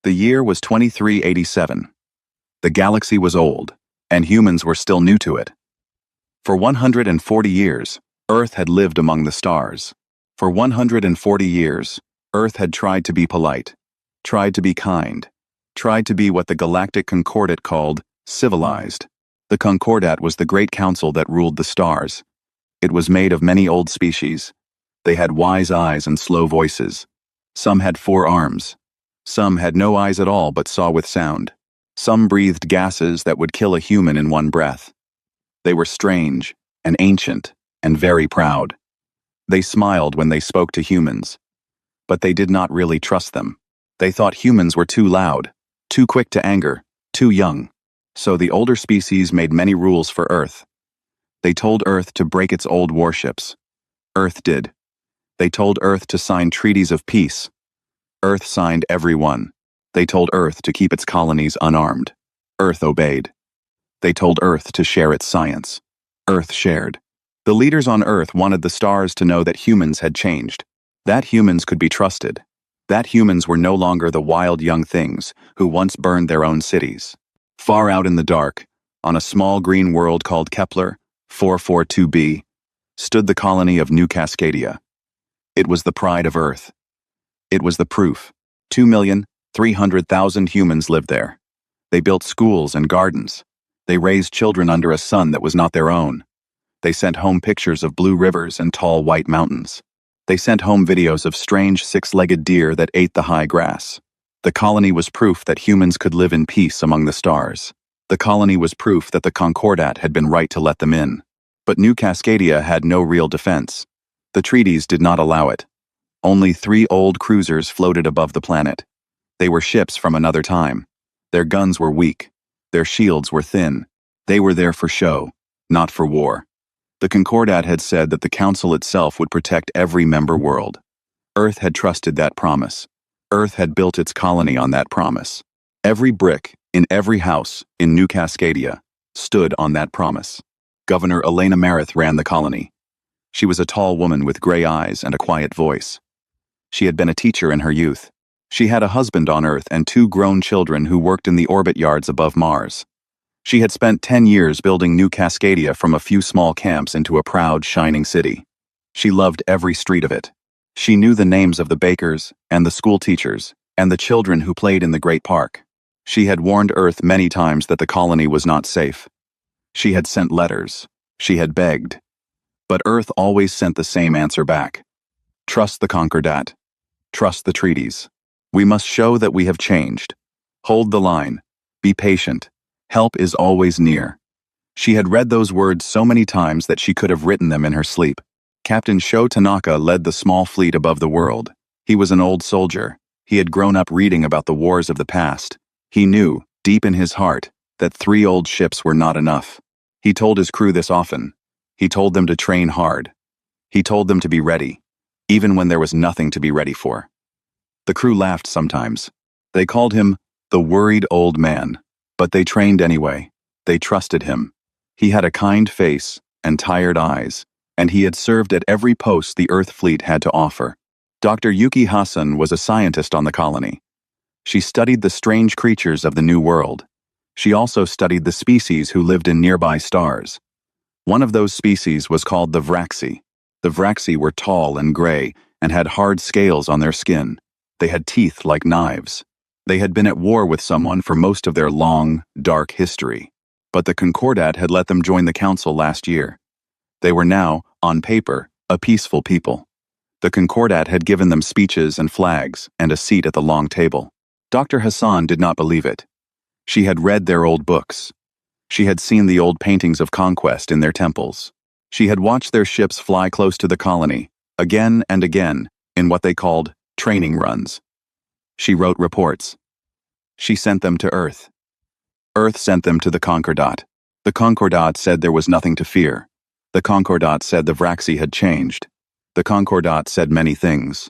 The year was 2387. The galaxy was old, and humans were still new to it. For 140 years, Earth had lived among the stars. For 140 years, Earth had tried to be polite, tried to be kind, tried to be what the Galactic Concordat called civilized. The Concordat was the great council that ruled the stars. It was made of many old species. They had wise eyes and slow voices. Some had 4 arms. Some had no eyes at all but saw with sound. Some breathed gases that would kill a human in one breath. They were strange and ancient and very proud. They smiled when they spoke to humans, but they did not really trust them. They thought humans were too loud, too quick to anger, too young. So the older species made many rules for Earth. They told Earth to break its old warships. Earth did. They told Earth to sign treaties of peace. Earth signed every one. They told Earth to keep its colonies unarmed. Earth obeyed. They told Earth to share its science. Earth shared. The leaders on Earth wanted the stars to know that humans had changed, that humans could be trusted, that humans were no longer the wild young things who once burned their own cities. Far out in the dark, on a small green world called Kepler 442b, stood the colony of New Cascadia. It was the pride of Earth. It was the proof. 2,300,000 humans lived there. They built schools and gardens. They raised children under a sun that was not their own. They sent home pictures of blue rivers and tall white mountains. They sent home videos of strange 6-legged deer that ate the high grass. The colony was proof that humans could live in peace among the stars. The colony was proof that the Concordat had been right to let them in. But New Cascadia had no real defense. The treaties did not allow it. Only 3 old cruisers floated above the planet. They were ships from another time. Their guns were weak. Their shields were thin. They were there for show, not for war. The Concordat had said that the Council itself would protect every member world. Earth had trusted that promise. Earth had built its colony on that promise. Every brick, in every house, in New Cascadia, stood on that promise. Governor Elena Marith ran the colony. She was a tall woman with gray eyes and a quiet voice. She had been a teacher in her youth. She had a husband on Earth and 2 grown children who worked in the orbit yards above Mars. She had spent 10 years building New Cascadia from a few small camps into a proud, shining city. She loved every street of it. She knew the names of the bakers and the school teachers and the children who played in the great park. She had warned Earth many times that the colony was not safe. She had sent letters. She had begged. But Earth always sent the same answer back. Trust the Concordat. Trust the treaties. We must show that we have changed. Hold the line. Be patient. Help is always near. She had read those words so many times that she could have written them in her sleep. Captain Sho Tanaka led the small fleet above the world. He was an old soldier. He had grown up reading about the wars of the past. He knew, deep in his heart, that 3 old ships were not enough. He told his crew this often. He told them to train hard. He told them to be ready, even when there was nothing to be ready for. The crew laughed sometimes. They called him the worried old man, but they trained anyway. They trusted him. He had a kind face and tired eyes, and he had served at every post the Earth fleet had to offer. Dr. Yuki Hassan was a scientist on the colony. She studied the strange creatures of the New World. She also studied the species who lived in nearby stars. One of those species was called the Vraxi. The Vraxi were tall and gray and had hard scales on their skin. They had teeth like knives. They had been at war with someone for most of their long, dark history. But the Concordat had let them join the Council last year. They were now, on paper, a peaceful people. The Concordat had given them speeches and flags and a seat at the long table. Dr. Hassan did not believe it. She had read their old books. She had seen the old paintings of conquest in their temples. She had watched their ships fly close to the colony, again and again, in what they called training runs. She wrote reports. She sent them to Earth. Earth sent them to the Concordat. The Concordat said there was nothing to fear. The Concordat said the Vraxi had changed. The Concordat said many things,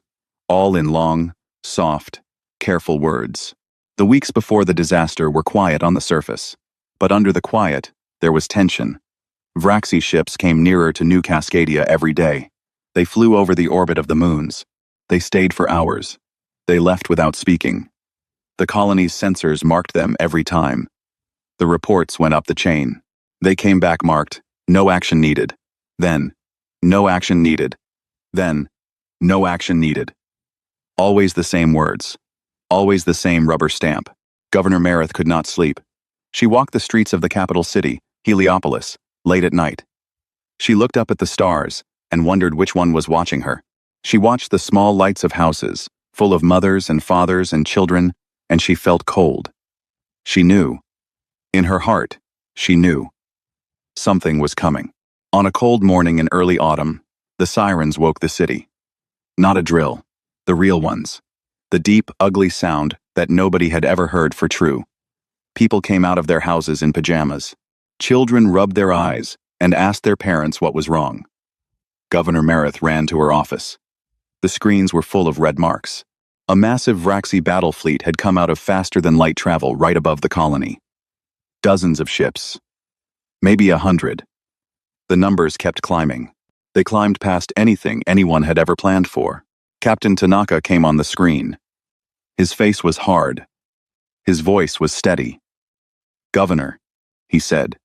all in long, soft, careful words. The weeks before the disaster were quiet on the surface, but under the quiet, there was tension. Vraxi ships came nearer to New Cascadia every day. They flew over the orbit of the moons. They stayed for hours. They left without speaking. The colony's sensors marked them every time. The reports went up the chain. They came back marked, no action needed. Then, no action needed. Then, no action needed. Always the same words. Always the same rubber stamp. Governor Meredith could not sleep. She walked the streets of the capital city, Heliopolis, late at night. She looked up at the stars and wondered which one was watching her. She watched the small lights of houses, full of mothers and fathers and children, and she felt cold. She knew. In her heart, she knew. Something was coming. On a cold morning in early autumn, the sirens woke the city. Not a drill. The real ones. The deep, ugly sound that nobody had ever heard for true. People came out of their houses in pajamas. Children rubbed their eyes and asked their parents what was wrong. Governor Meredith ran to her office. The screens were full of red marks. A massive Vraxi battle fleet had come out of faster-than-light travel right above the colony. Dozens of ships. Maybe 100. The numbers kept climbing. They climbed past anything anyone had ever planned for. Captain Tanaka came on the screen. His face was hard. His voice was steady. "Governor," he said,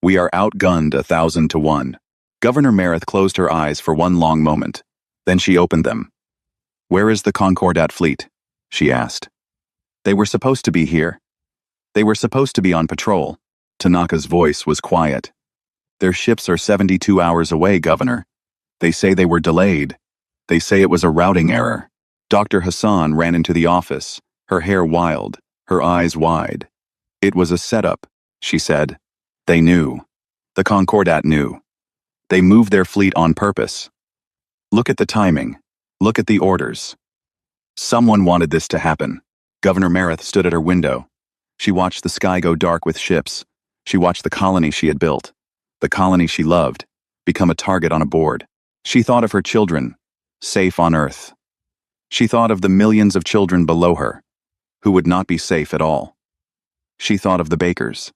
"we are outgunned 1,000 to 1. Governor Meredith closed her eyes for one long moment. Then she opened them. "Where is the Concordat fleet?" she asked. "They were supposed to be here. They were supposed to be on patrol." Tanaka's voice was quiet. "Their ships are 72 hours away, Governor. They say they were delayed. They say it was a routing error." Dr. Hassan ran into the office, her hair wild, her eyes wide. "It was a setup," she said. "They knew. The Concordat knew. They moved their fleet on purpose. Look at the timing. Look at the orders. Someone wanted this to happen." Governor Meredith stood at her window. She watched the sky go dark with ships. She watched the colony she had built, the colony she loved, become a target on a board. She thought of her children, safe on Earth. She thought of the millions of children below her, who would not be safe at all. She thought of the bakers,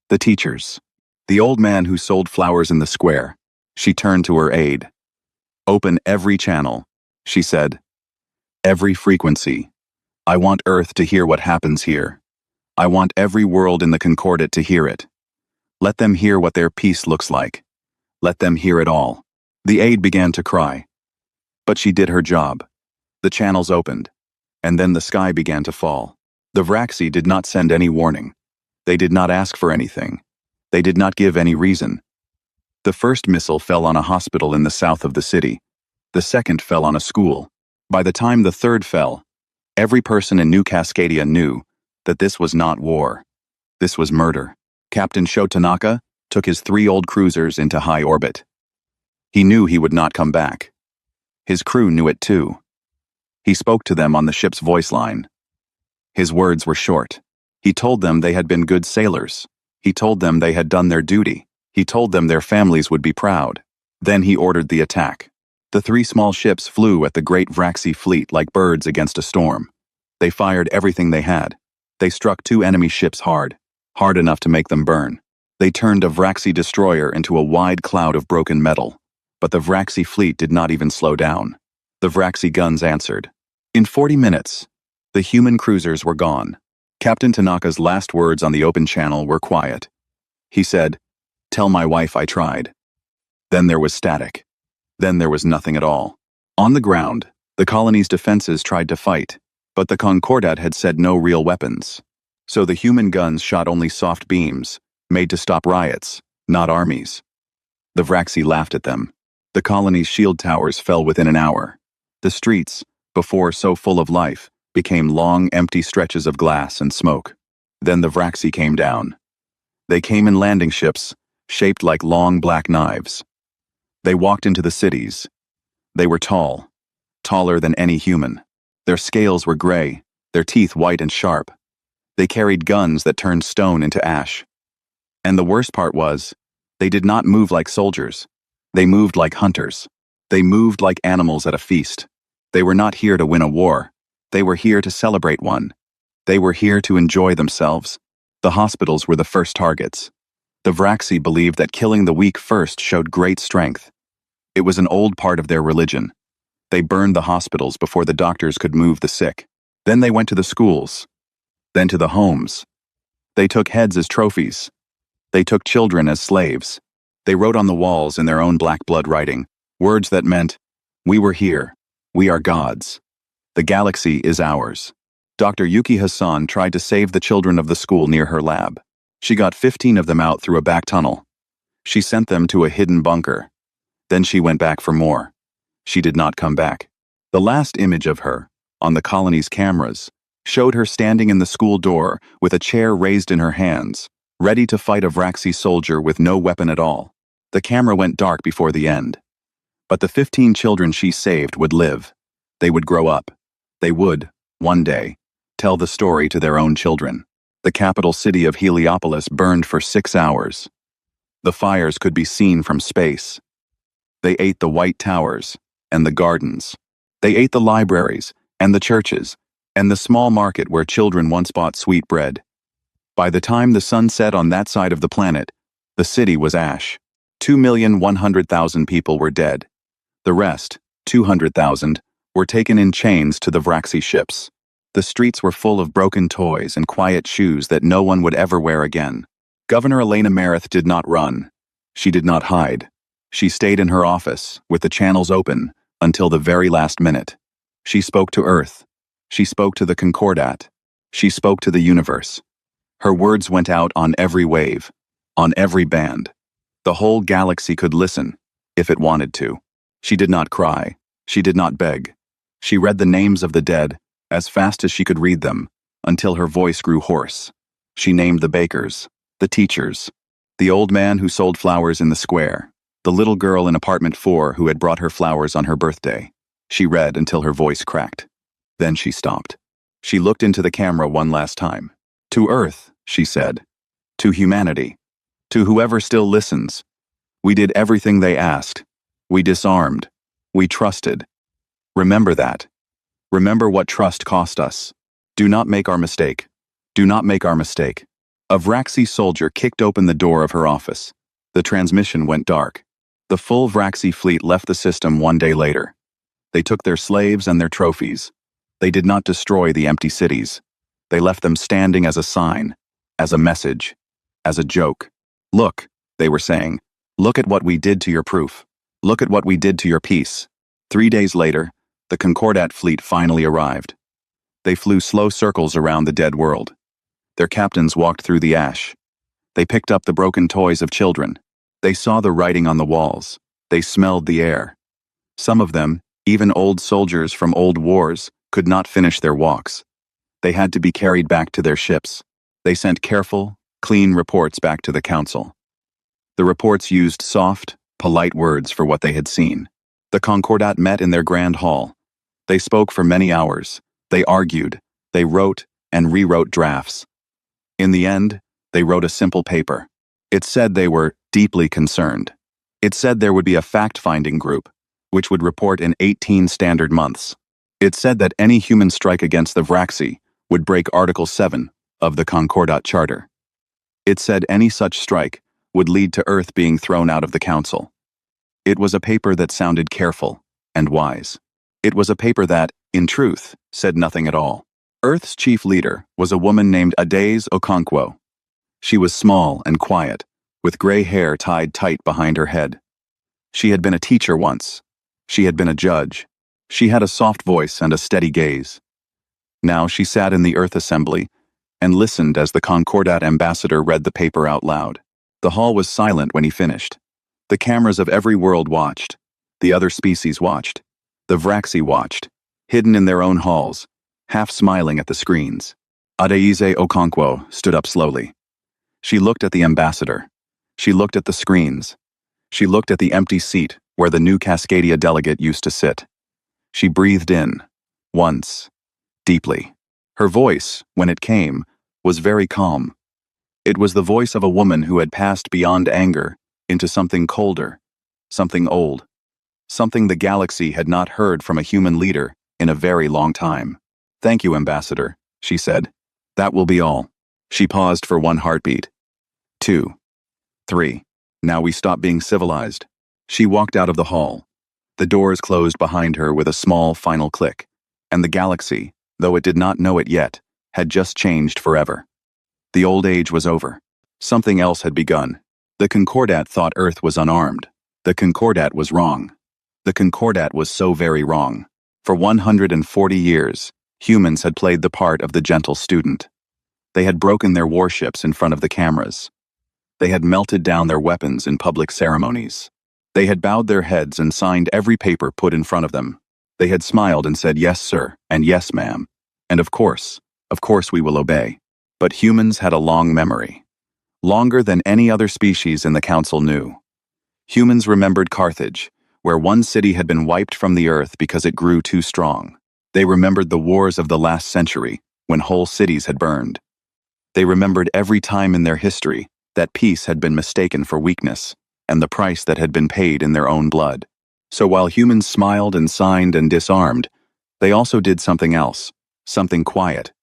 the teachers, the old man who sold flowers in the square. She turned to her aide. "Open every channel," she said. "Every frequency. I want Earth to hear what happens here. I want every world in the Concordat to hear it. Let them hear what their peace looks like. Let them hear it all." The aide began to cry. But she did her job. The channels opened, and then the sky began to fall. The Vraxi did not send any warning. They did not ask for anything. They did not give any reason. The first missile fell on a hospital in the south of the city. The second fell on a school. By the time the third fell, every person in New Cascadia knew that this was not war. This was murder. Captain Sho Tanaka took his 3 old cruisers into high orbit. He knew he would not come back. His crew knew it too. He spoke to them on the ship's voice line. His words were short. He told them they had been good sailors. He told them they had done their duty. He told them their families would be proud. Then he ordered the attack. The 3 small ships flew at the great Vraxi fleet like birds against a storm. They fired everything they had. They struck 2 enemy ships hard enough to make them burn. They turned a Vraxi destroyer into a wide cloud of broken metal. But the Vraxi fleet did not even slow down. The Vraxi guns answered. In 40 minutes, the human cruisers were gone. Captain Tanaka's last words on the open channel were quiet. He said, "Tell my wife I tried." Then there was static. Then there was nothing at all. On the ground, the colony's defenses tried to fight, but the Concordat had said no real weapons. So the human guns shot only soft beams, made to stop riots, not armies. The Vraxi laughed at them. The colony's shield towers fell within an hour. The streets, before so full of life, became long, empty stretches of glass and smoke. Then the Vraxi came down. They came in landing ships, shaped like long black knives. They walked into the cities. They were tall, taller than any human. Their scales were gray, their teeth white and sharp. They carried guns that turned stone into ash. And the worst part was, they did not move like soldiers. They moved like hunters. They moved like animals at a feast. They were not here to win a war. They were here to celebrate one. They were here to enjoy themselves. The hospitals were the first targets. The Vraxi believed that killing the weak first showed great strength. It was an old part of their religion. They burned the hospitals before the doctors could move the sick. Then they went to the schools. Then to the homes. They took heads as trophies. They took children as slaves. They wrote on the walls in their own black blood writing, words that meant, "We were here. We are gods. The galaxy is ours." Dr. Yuki Hassan tried to save the children of the school near her lab. She got 15 of them out through a back tunnel. She sent them to a hidden bunker. Then she went back for more. She did not come back. The last image of her, on the colony's cameras, showed her standing in the school door with a chair raised in her hands, ready to fight a Vraxi soldier with no weapon at all. The camera went dark before the end. But the 15 children she saved would live. They would grow up. They would, one day, tell the story to their own children. The capital city of Heliopolis burned for 6 hours. The fires could be seen from space. They ate the white towers and the gardens. They ate the libraries and the churches and the small market where children once bought sweet bread. By the time the sun set on that side of the planet, the city was ash. 2,100,000 people were dead. The rest, 200,000, were taken in chains to the Vraxi ships. The streets were full of broken toys and quiet shoes that no one would ever wear again. Governor Elena Marith did not run. She did not hide. She stayed in her office, with the channels open, until the very last minute. She spoke to Earth. She spoke to the Concordat. She spoke to the universe. Her words went out on every wave, on every band. The whole galaxy could listen, if it wanted to. She did not cry. She did not beg. She read the names of the dead, as fast as she could read them, until her voice grew hoarse. She named the bakers, the teachers, the old man who sold flowers in the square, the little girl in apartment 4 who had brought her flowers on her birthday. She read until her voice cracked. Then she stopped. She looked into the camera one last time. "To Earth," she said. "To humanity. To whoever still listens. We did everything they asked. We disarmed. We trusted. Remember that. Remember what trust cost us. Do not make our mistake. Do not make our mistake." A Vraxi soldier kicked open the door of her office. The transmission went dark. The full Vraxi fleet left the system one day later. They took their slaves and their trophies. They did not destroy the empty cities. They left them standing as a sign, as a message, as a joke. "Look," they were saying, "look at what we did to your proof. Look at what we did to your peace." 3 days later, the Concordat fleet finally arrived. They flew slow circles around the dead world. Their captains walked through the ash. They picked up the broken toys of children. They saw the writing on the walls. They smelled the air. Some of them, even old soldiers from old wars, could not finish their walks. They had to be carried back to their ships. They sent careful, clean reports back to the council. The reports used soft, polite words for what they had seen. The Concordat met in their grand hall. They spoke for many hours. They argued. They wrote and rewrote drafts. In the end, they wrote a simple paper. It said they were deeply concerned. It said there would be a fact-finding group, which would report in 18 standard months. It said that any human strike against the Vraxi would break Article 7 of the Concordat Charter. It said any such strike would lead to Earth being thrown out of the Council. It was a paper that sounded careful and wise. It was a paper that, in truth, said nothing at all. Earth's chief leader was a woman named Adaze Okonkwo. She was small and quiet, with gray hair tied tight behind her head. She had been a teacher once. She had been a judge. She had a soft voice and a steady gaze. Now she sat in the Earth Assembly and listened as the Concordat ambassador read the paper out loud. The hall was silent when he finished. The cameras of every world watched. The other species watched. The Vraxi watched, hidden in their own halls, half smiling at the screens. Adaeze Okonkwo stood up slowly. She looked at the ambassador. She looked at the screens. She looked at the empty seat where the new Cascadia delegate used to sit. She breathed in, once, deeply. Her voice, when it came, was very calm. It was the voice of a woman who had passed beyond anger into something colder, something old, something the galaxy had not heard from a human leader in a very long time. "Thank you, Ambassador," she said. "That will be all." She paused for one heartbeat. 2. 3. Now we stop being civilized. She walked out of the hall. The doors closed behind her with a small final click, and the galaxy, though it did not know it yet, had just changed forever. The old age was over. Something else had begun. The Concordat thought Earth was unarmed. The Concordat was wrong. The Concordat was so very wrong. For 140 years, humans had played the part of the gentle student. They had broken their warships in front of the cameras. They had melted down their weapons in public ceremonies. They had bowed their heads and signed every paper put in front of them. They had smiled and said, "Yes, sir," and "Yes, ma'am," and of course we will obey. But humans had a long memory. Longer than any other species in the council knew. Humans remembered Carthage, where one city had been wiped from the earth because it grew too strong. They remembered the wars of the last century, when whole cities had burned. They remembered every time in their history that peace had been mistaken for weakness, and the price that had been paid in their own blood. So while humans smiled and signed and disarmed, they also did something else, something quiet,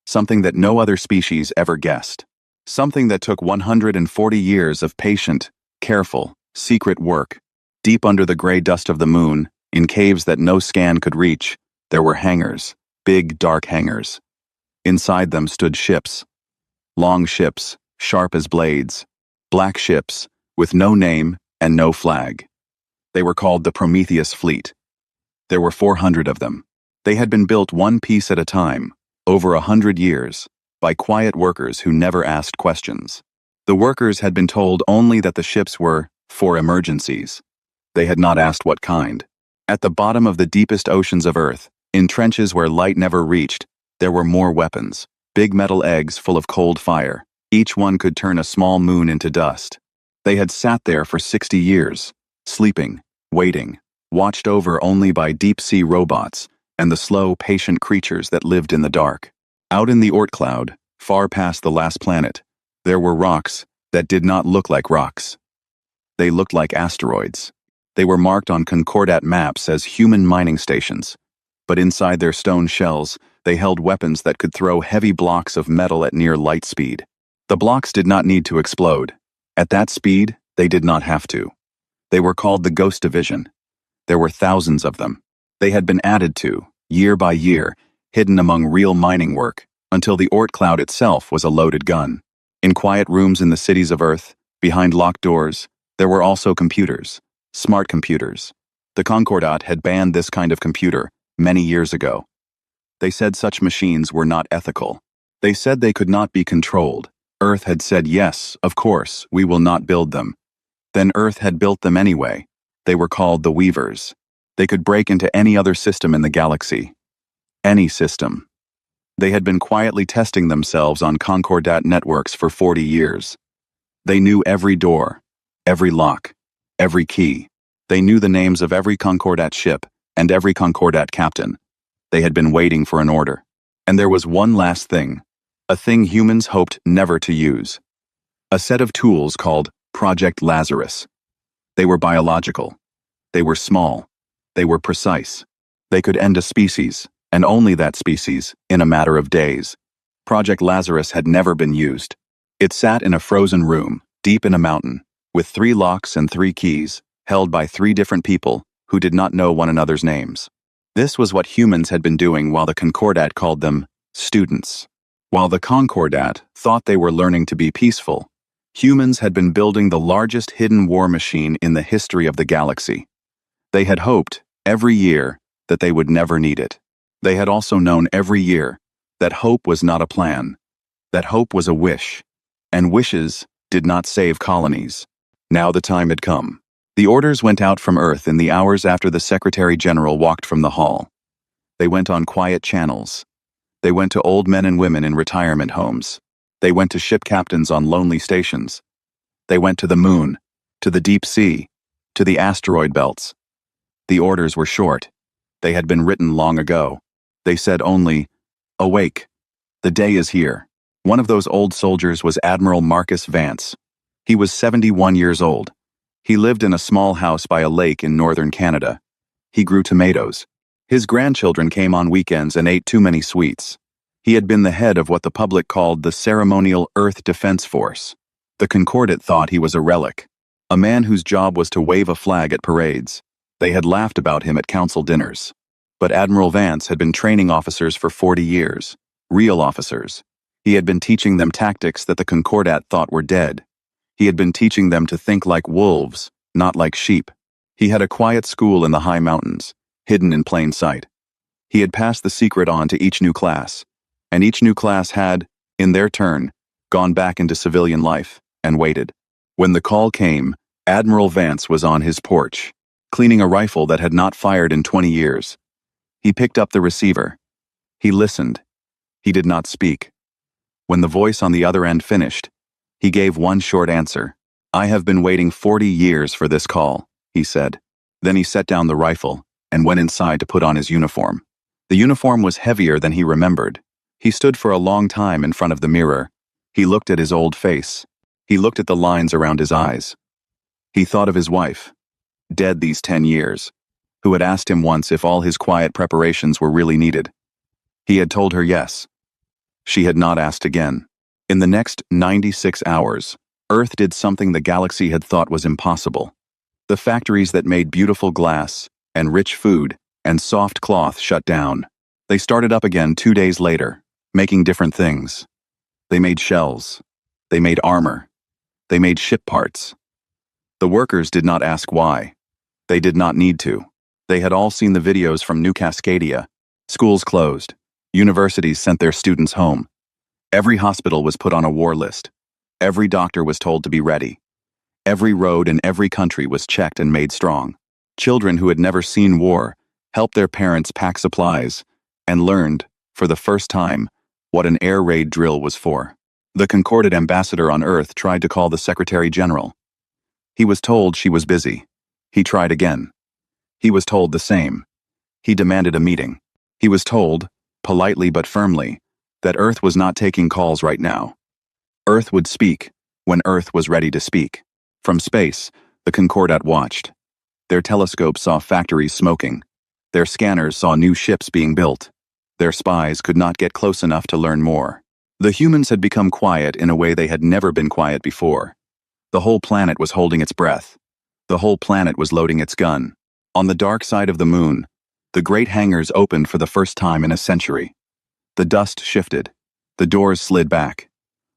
something that no other species ever guessed, something that took 140 years of patient, careful, secret work. Deep under the gray dust of the moon, in caves that no scan could reach, there were hangars, big dark hangars. Inside them stood ships. Long ships, sharp as blades. Black ships, with no name and no flag. They were called the Prometheus Fleet. There were 400 of them. They had been built one piece at a time, over 100 years, by quiet workers who never asked questions. The workers had been told only that the ships were for emergencies. They had not asked what kind. At the bottom of the deepest oceans of Earth, in trenches where light never reached, there were more weapons, big metal eggs full of cold fire. Each one could turn a small moon into dust. They had sat there for 60 years, sleeping, waiting, watched over only by deep-sea robots and the slow, patient creatures that lived in the dark. Out in the Oort cloud, far past the last planet, there were rocks that did not look like rocks. They looked like asteroids. They were marked on Concordat maps as human mining stations, but inside their stone shells, they held weapons that could throw heavy blocks of metal at near light speed. The blocks did not need to explode. At that speed, they did not have to. They were called the Ghost Division. There were thousands of them. They had been added to, year by year, hidden among real mining work, until the Oort cloud itself was a loaded gun. In quiet rooms in the cities of Earth, behind locked doors, there were also computers, smart computers. The Concordat had banned this kind of computer many years ago. They said such machines were not ethical. They said they could not be controlled. Earth had said, yes, of course, we will not build them. Then Earth had built them anyway. They were called the Weavers. They could break into any other system in the galaxy. Any system. They had been quietly testing themselves on Concordat networks for 40 years. They knew every door, every lock, every key. They knew the names of every Concordat ship and every Concordat captain. They had been waiting for an order. And there was one last thing, a thing humans hoped never to use. A set of tools called Project Lazarus. They were biological. They were small. They were precise. They could end a species, and only that species, in a matter of days. Project Lazarus had never been used. It sat in a frozen room, deep in a mountain, with 3 locks and 3 keys, held by 3 different people who did not know one another's names. This was what humans had been doing while the Concordat called them students. While the Concordat thought they were learning to be peaceful, humans had been building the largest hidden war machine in the history of the galaxy. They had hoped, every year, that they would never need it. They had also known every year that hope was not a plan, that hope was a wish, and wishes did not save colonies. Now the time had come. The orders went out from Earth in the hours after the Secretary General walked from the hall. They went on quiet channels. They went to old men and women in retirement homes. They went to ship captains on lonely stations. They went to the moon, to the deep sea, to the asteroid belts. The orders were short. They had been written long ago. They said only, "Awake. The day is here." One of those old soldiers was Admiral Marcus Vance. He was 71 years old. He lived in a small house by a lake in northern Canada. He grew tomatoes. His grandchildren came on weekends and ate too many sweets. He had been the head of what the public called the Ceremonial Earth Defense Force. The Concordat thought he was a relic, a man whose job was to wave a flag at parades. They had laughed about him at council dinners. But Admiral Vance had been training officers for 40 years. Real officers. He had been teaching them tactics that the Concordat thought were dead. He had been teaching them to think like wolves, not like sheep. He had a quiet school in the high mountains, hidden in plain sight. He had passed the secret on to each new class, and each new class had, in their turn, gone back into civilian life and waited. When the call came, Admiral Vance was on his porch, cleaning a rifle that had not fired in 20 years. He picked up the receiver. He listened. He did not speak. When the voice on the other end finished, he gave one short answer. "I have been waiting 40 years for this call," he said. Then he set down the rifle and went inside to put on his uniform. The uniform was heavier than he remembered. He stood for a long time in front of the mirror. He looked at his old face. He looked at the lines around his eyes. He thought of his wife, dead these 10 years, who had asked him once if all his quiet preparations were really needed. He had told her yes. She had not asked again. In the next 96 hours, Earth did something the galaxy had thought was impossible. The factories that made beautiful glass, and rich food, and soft cloth shut down. They started up again 2 days later, making different things. They made shells. They made armor. They made ship parts. The workers did not ask why. They did not need to. They had all seen the videos from New Cascadia. Schools closed. Universities sent their students home. Every hospital was put on a war list. Every doctor was told to be ready. Every road in every country was checked and made strong. Children who had never seen war helped their parents pack supplies and learned, for the first time, what an air raid drill was for. The Concordat ambassador on Earth tried to call the Secretary General. He was told she was busy. He tried again. He was told the same. He demanded a meeting. He was told, politely but firmly, that Earth was not taking calls right now. Earth would speak when Earth was ready to speak. From space, the Concordat watched. Their telescopes saw factories smoking. Their scanners saw new ships being built. Their spies could not get close enough to learn more. The humans had become quiet in a way they had never been quiet before. The whole planet was holding its breath. The whole planet was loading its gun. On the dark side of the moon, the great hangars opened for the first time in a century. The dust shifted. The doors slid back.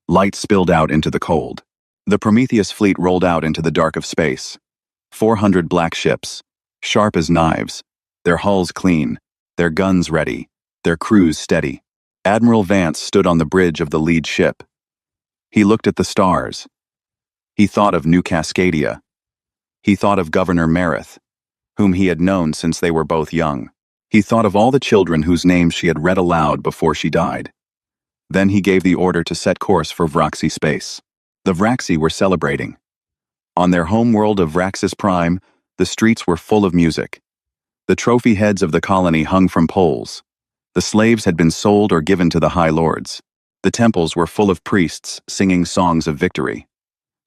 Light spilled out into the cold. The Prometheus fleet rolled out into the dark of space. 400 black ships, sharp as knives, their hulls clean, their guns ready, their crews steady. Admiral Vance stood on the bridge of the lead ship. He looked at the stars. He thought of New Cascadia. He thought of Governor Merith, whom he had known since they were both young. He thought of all the children whose names she had read aloud before she died. Then he gave the order to set course for Vraxi space. The Vraxi were celebrating. On their home world of Vraxis Prime, the streets were full of music. The trophy heads of the colony hung from poles. The slaves had been sold or given to the High Lords. The temples were full of priests singing songs of victory.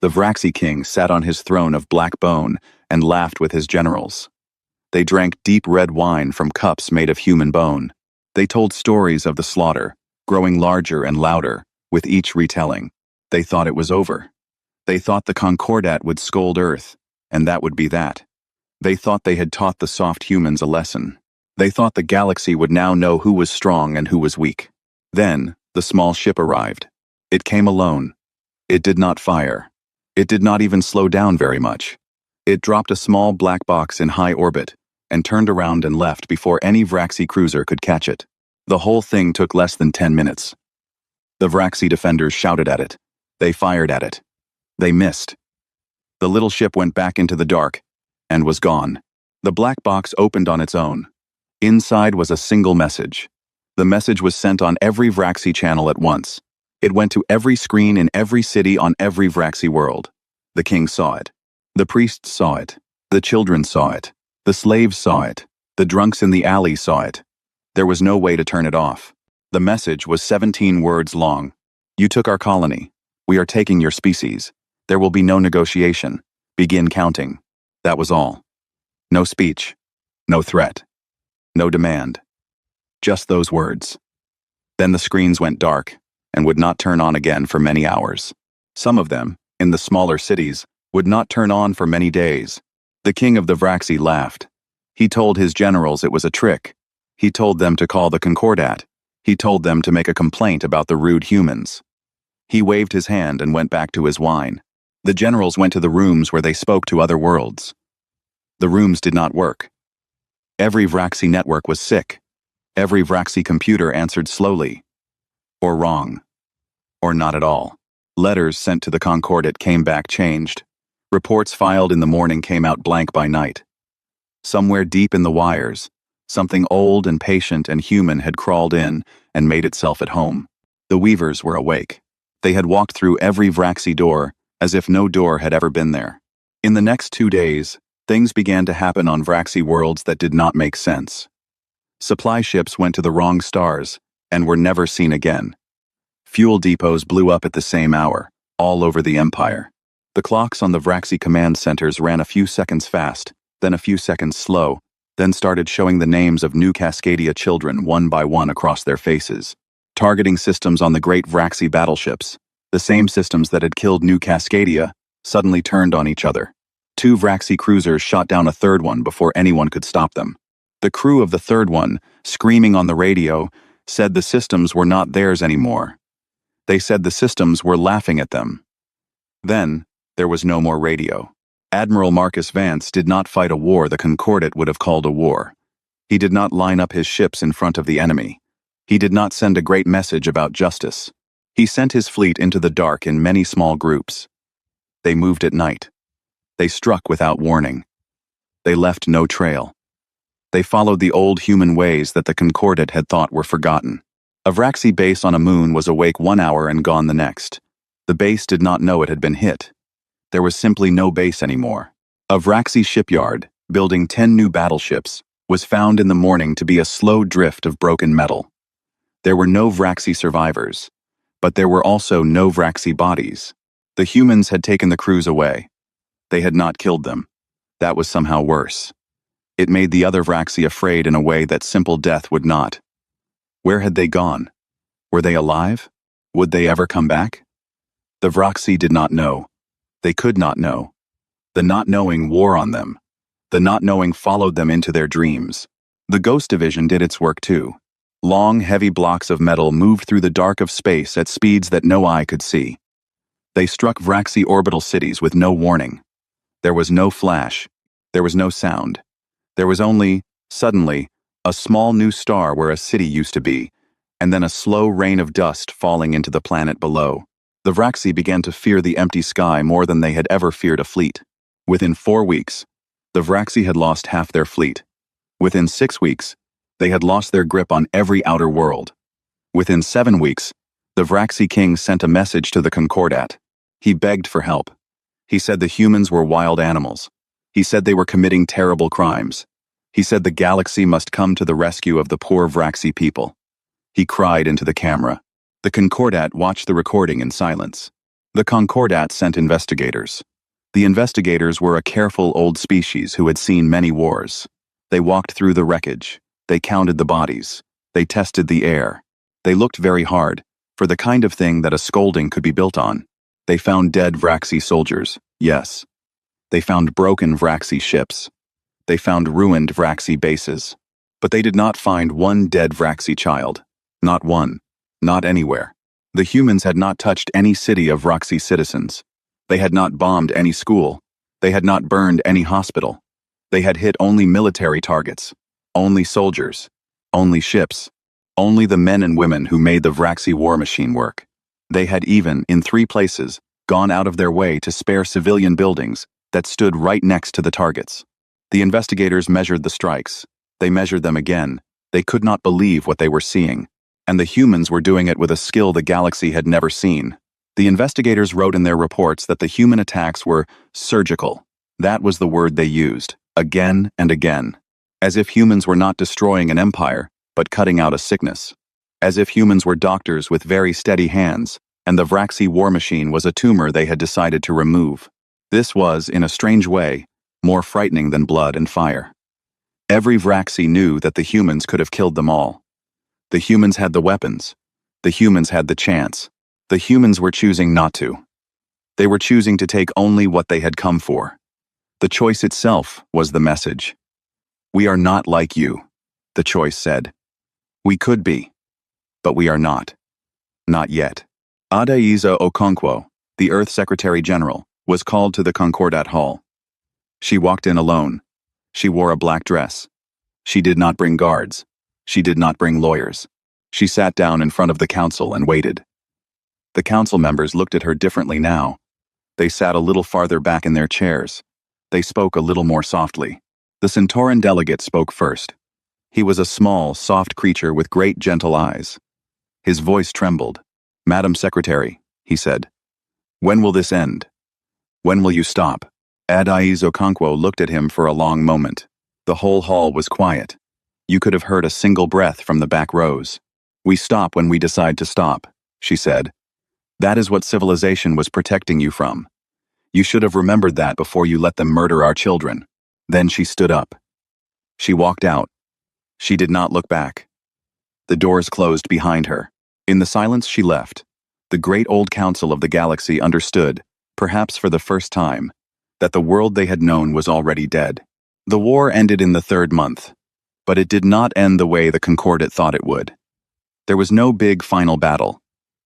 The Vraxi king sat on his throne of black bone and laughed with his generals. They drank deep red wine from cups made of human bone. They told stories of the slaughter, growing larger and louder, with each retelling. They thought it was over. They thought the Concordat would scold Earth, and that would be that. They thought they had taught the soft humans a lesson. They thought the galaxy would now know who was strong and who was weak. Then, the small ship arrived. It came alone. It did not fire. It did not even slow down very much. It dropped a small black box in high orbit and turned around and left before any Vraxi cruiser could catch it. The whole thing took less than 10 minutes. The Vraxi defenders shouted at it. They fired at it. They missed. The little ship went back into the dark and was gone. The black box opened on its own. Inside was a single message. The message was sent on every Vraxi channel at once. It went to every screen in every city on every Vraxi world. The king saw it. The priests saw it. The children saw it. The slaves saw it. The drunks in the alley saw it. There was no way to turn it off. The message was 17 words long. You took our colony. We are taking your species. There will be no negotiation. Begin counting. That was all. No speech. No threat. No demand. Just those words. Then the screens went dark and would not turn on again for many hours. Some of them, in the smaller cities, would not turn on for many days. The king of the Vraxi laughed. He told his generals it was a trick. He told them to call the Concordat. He told them to make a complaint about the rude humans. He waved his hand and went back to his wine. The generals went to the rooms where they spoke to other worlds. The rooms did not work. Every Vraxi network was sick. Every Vraxi computer answered slowly. Or wrong. Or not at all. Letters sent to the Concordat came back changed. Reports filed in the morning came out blank by night. Somewhere deep in the wires, something old and patient and human had crawled in and made itself at home. The weavers were awake. They had walked through every Vraxi door as if no door had ever been there. In the next 2 days, things began to happen on Vraxi worlds that did not make sense. Supply ships went to the wrong stars and were never seen again. Fuel depots blew up at the same hour, all over the Empire. The clocks on the Vraxi command centers ran a few seconds fast, then a few seconds slow, then started showing the names of new Cascadia children one by one across their faces. Targeting systems on the great Vraxi battleships, the same systems that had killed New Cascadia, suddenly turned on each other. 2 Vraxi cruisers shot down a third one before anyone could stop them. The crew of the third one, screaming on the radio, said the systems were not theirs anymore. They said the systems were laughing at them. Then, there was no more radio. Admiral Marcus Vance did not fight a war the Concordat would have called a war. He did not line up his ships in front of the enemy. He did not send a great message about justice. He sent his fleet into the dark in many small groups. They moved at night. They struck without warning. They left no trail. They followed the old human ways that the Concordat had thought were forgotten. A Vraxi base on a moon was awake 1 hour and gone the next. The base did not know it had been hit. There was simply no base anymore. A Vraxi shipyard, building 10 new battleships, was found in the morning to be a slow drift of broken metal. There were no Vraxi survivors, but there were also no Vraxi bodies. The humans had taken the crews away. They had not killed them. That was somehow worse. It made the other Vraxi afraid in a way that simple death would not. Where had they gone? Were they alive? Would they ever come back? The Vraxi did not know. They could not know. The not knowing wore on them. The not knowing followed them into their dreams. The Ghost Division did its work too. Long, heavy blocks of metal moved through the dark of space at speeds that no eye could see. They struck Vraxi orbital cities with no warning. There was no flash. There was no sound. There was only, suddenly, a small new star where a city used to be, and then a slow rain of dust falling into the planet below. The Vraxi began to fear the empty sky more than they had ever feared a fleet. Within 4 weeks, the Vraxi had lost half their fleet. Within 6 weeks, they had lost their grip on every outer world. Within 7 weeks, the Vraxi king sent a message to the Concordat. He begged for help. He said the humans were wild animals. He said they were committing terrible crimes. He said the galaxy must come to the rescue of the poor Vraxi people. He cried into the camera. The Concordat watched the recording in silence. The Concordat sent investigators. The investigators were a careful old species who had seen many wars. They walked through the wreckage. They counted the bodies. They tested the air. They looked very hard, for the kind of thing that a scolding could be built on. They found dead Vraxi soldiers, yes. They found broken Vraxi ships. They found ruined Vraxi bases. But they did not find one dead Vraxi child. Not one. Not anywhere. The humans had not touched any city of Vraxi citizens. They had not bombed any school. They had not burned any hospital. They had hit only military targets. Only soldiers. Only ships. Only the men and women who made the Vraxi war machine work. They had even, in 3 places, gone out of their way to spare civilian buildings that stood right next to the targets. The investigators measured the strikes. They measured them again. They could not believe what they were seeing. And the humans were doing it with a skill the galaxy had never seen. The investigators wrote in their reports that the human attacks were surgical. That was the word they used, again and again. As if humans were not destroying an empire, but cutting out a sickness. As if humans were doctors with very steady hands, and the Vraxi war machine was a tumor they had decided to remove. This was, in a strange way, more frightening than blood and fire. Every Vraxi knew that the humans could have killed them all. The humans had the weapons. The humans had the chance. The humans were choosing not to. They were choosing to take only what they had come for. The choice itself was the message. We are not like you. The choice said. We could be, but we are not. Not yet. Adaiza Okonkwo, the Earth Secretary General, was called to the Concordat Hall. She walked in alone. She wore a black dress. She did not bring guards. She did not bring lawyers. She sat down in front of the council and waited. The council members looked at her differently now. They sat a little farther back in their chairs. They spoke a little more softly. The Centauran delegate spoke first. He was a small, soft creature with great, gentle eyes. His voice trembled. Madam Secretary, he said, when will this end? When will you stop? Adaiza Okonkwo looked at him for a long moment. The whole hall was quiet. You could have heard a single breath from the back rows. We stop when we decide to stop, she said. That is what civilization was protecting you from. You should have remembered that before you let them murder our children. Then she stood up. She walked out. She did not look back. The doors closed behind her. In the silence she left. The great old council of the galaxy understood, perhaps for the first time, that the world they had known was already dead. The war ended in the 3rd month, but it did not end the way the Concordat thought it would. There was no big final battle.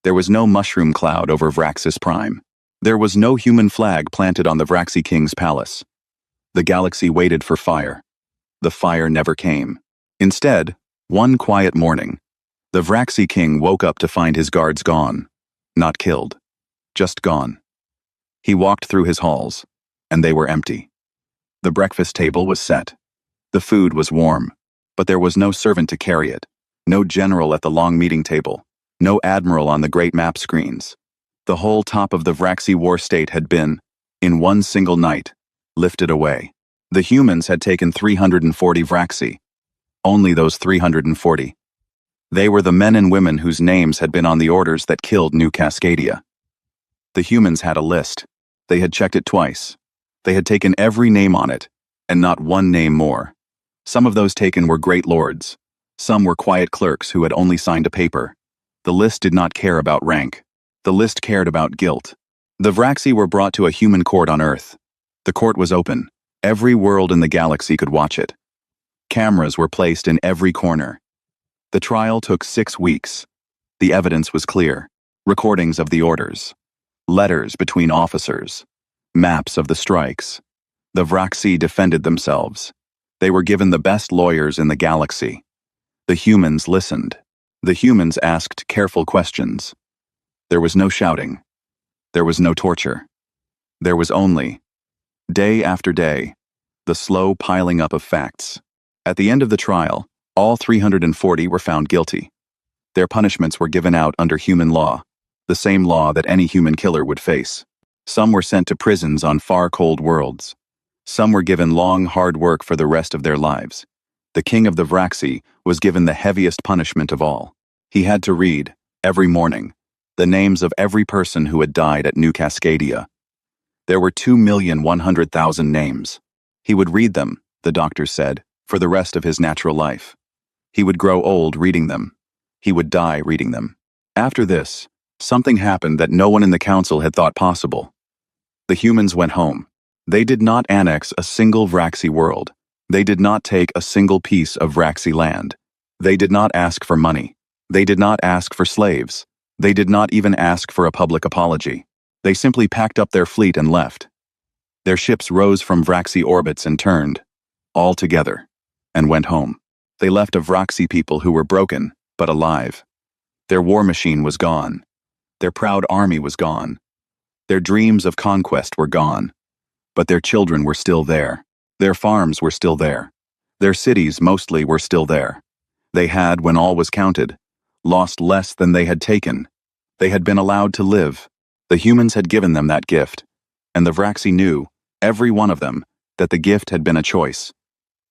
There was no mushroom cloud over Vraxis Prime. There was no human flag planted on the Vraxi King's palace. The galaxy waited for fire. The fire never came. Instead, one quiet morning, the Vraxi King woke up to find his guards gone. Not killed. Just gone. He walked through his halls, and they were empty. The breakfast table was set. The food was warm, but there was no servant to carry it, no general at the long meeting table, no admiral on the great map screens. The whole top of the Vraxi war state had been, in one single night, lifted away. The humans had taken 340 Vraxi. Only those 340. They were the men and women whose names had been on the orders that killed New Cascadia. The humans had a list. They had checked it twice. They had taken every name on it, and not one name more. Some of those taken were great lords. Some were quiet clerks who had only signed a paper. The list did not care about rank. The list cared about guilt. The Vraxi were brought to a human court on Earth. The court was open. Every world in the galaxy could watch it. Cameras were placed in every corner. The trial took 6 weeks. The evidence was clear. Recordings of the orders. Letters between officers. Maps of the strikes. The Vraxi defended themselves. They were given the best lawyers in the galaxy. The humans listened. The humans asked careful questions. There was no shouting. There was no torture. There was only, day after day, the slow piling up of facts. At the end of the trial, all 340 were found guilty. Their punishments were given out under human law, the same law that any human killer would face. Some were sent to prisons on far cold worlds. Some were given long, hard work for the rest of their lives. The king of the Vraxi was given the heaviest punishment of all. He had to read, every morning, the names of every person who had died at New Cascadia. There were 2,100,000 names. He would read them, the doctors said, for the rest of his natural life. He would grow old reading them. He would die reading them. After this, something happened that no one in the council had thought possible. The humans went home. They did not annex a single Vraxi world. They did not take a single piece of Vraxi land. They did not ask for money. They did not ask for slaves. They did not even ask for a public apology. They simply packed up their fleet and left. Their ships rose from Vraxi orbits and turned, all together, and went home. They left a Vraxi people who were broken, but alive. Their war machine was gone. Their proud army was gone. Their dreams of conquest were gone. But their children were still there. Their farms were still there. Their cities mostly were still there. They had, when all was counted, lost less than they had taken. They had been allowed to live. The humans had given them that gift. And the Vraxi knew, every one of them, that the gift had been a choice.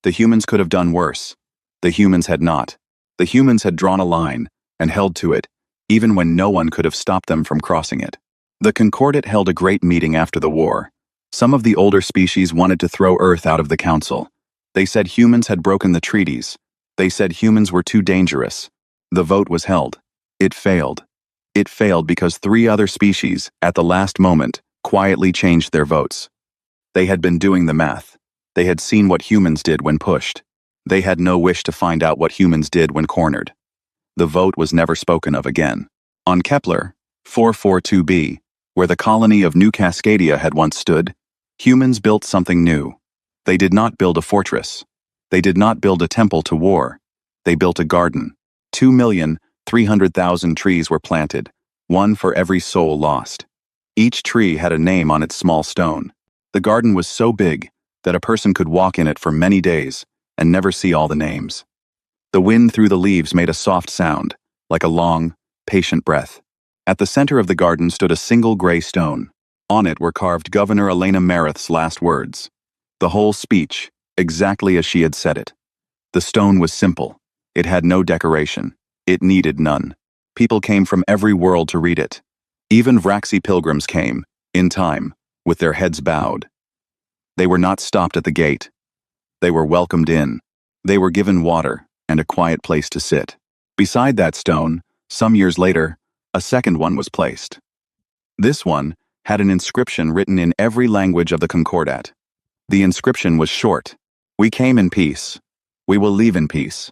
The humans could have done worse. The humans had not. The humans had drawn a line, and held to it, even when no one could have stopped them from crossing it. The Concordat held a great meeting after the war. Some of the older species wanted to throw Earth out of the council. They said humans had broken the treaties. They said humans were too dangerous. The vote was held. It failed. It failed because 3 other species, at the last moment, quietly changed their votes. They had been doing the math. They had seen what humans did when pushed. They had no wish to find out what humans did when cornered. The vote was never spoken of again. On Kepler 442b, where the colony of New Cascadia had once stood, humans built something new. They did not build a fortress. They did not build a temple to war. They built a garden. 2,300,000 trees were planted, one for every soul lost. Each tree had a name on its small stone. The garden was so big that a person could walk in it for many days and never see all the names. The wind through the leaves made a soft sound, like a long, patient breath. At the center of the garden stood a single gray stone. On it were carved Governor Elena Meredith's last words. The whole speech, exactly as she had said it. The stone was simple. It had no decoration. It needed none. People came from every world to read it. Even Vraxi pilgrims came, in time, with their heads bowed. They were not stopped at the gate. They were welcomed in. They were given water and a quiet place to sit. Beside that stone, some years later, a second one was placed. This one had an inscription written in every language of the Concordat. The inscription was short. We came in peace. We will leave in peace.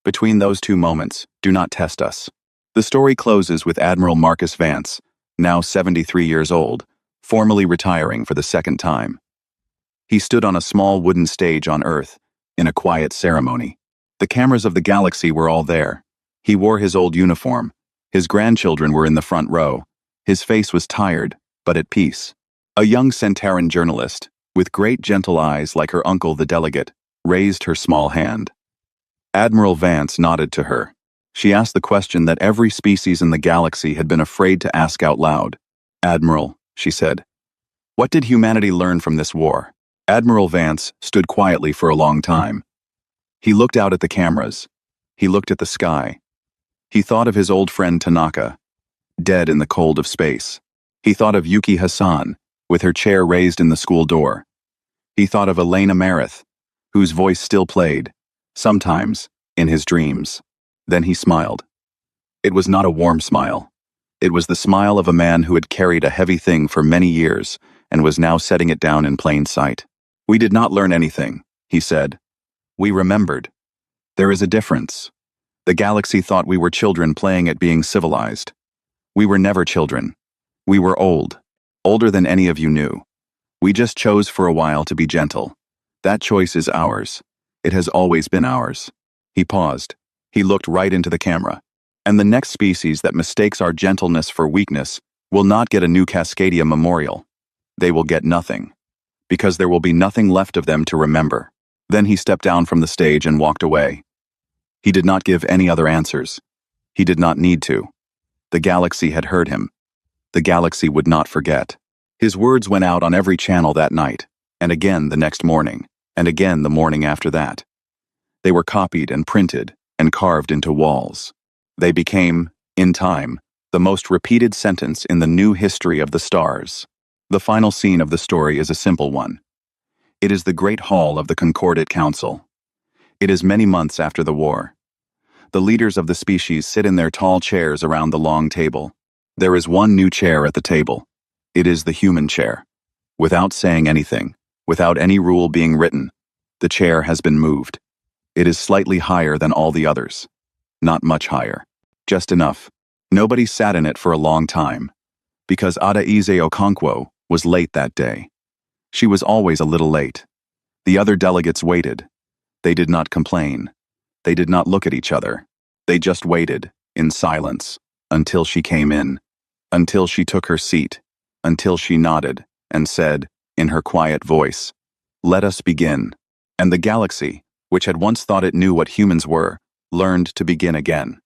Between those two moments, do not test us. The story closes with Admiral Marcus Vance, now 73 years old, formally retiring for the second time. He stood on a small wooden stage on Earth, in a quiet ceremony. The cameras of the galaxy were all there. He wore his old uniform. His grandchildren were in the front row. His face was tired, but at peace. A young Centauran journalist, with great gentle eyes like her uncle the delegate, raised her small hand. Admiral Vance nodded to her. She asked the question that every species in the galaxy had been afraid to ask out loud. "Admiral," she said, "what did humanity learn from this war?" Admiral Vance stood quietly for a long time. He looked out at the cameras. He looked at the sky. He thought of his old friend Tanaka, dead in the cold of space. He thought of Yuki Hassan, with her chair raised in the school door. He thought of Elena Meredith, whose voice still played, sometimes, in his dreams. Then he smiled. It was not a warm smile. It was the smile of a man who had carried a heavy thing for many years and was now setting it down in plain sight. "We did not learn anything," he said. "We remembered. There is a difference. The galaxy thought we were children playing at being civilized. We were never children. We were old, older than any of you knew. We just chose for a while to be gentle. That choice is ours. It has always been ours." He paused. He looked right into the camera. "And the next species that mistakes our gentleness for weakness will not get a New Cascadia memorial. They will get nothing. Because there will be nothing left of them to remember." Then he stepped down from the stage and walked away. He did not give any other answers. He did not need to. The galaxy had heard him. The galaxy would not forget. His words went out on every channel that night, and again the next morning, and again the morning after that. They were copied and printed and carved into walls. They became, in time, the most repeated sentence in the new history of the stars. The final scene of the story is a simple one. It is the Great Hall of the Concordat Council. It is many months after the war. The leaders of the species sit in their tall chairs around the long table. There is one new chair at the table. It is the human chair. Without saying anything, without any rule being written, the chair has been moved. It is slightly higher than all the others. Not much higher. Just enough. Nobody sat in it for a long time. Because Adaize Okonkwo was late that day. She was always a little late. The other delegates waited. They did not complain. They did not look at each other. They just waited, in silence, until she came in, until she took her seat, until she nodded and said, in her quiet voice, "Let us begin." And the galaxy, which had once thought it knew what humans were, learned to begin again.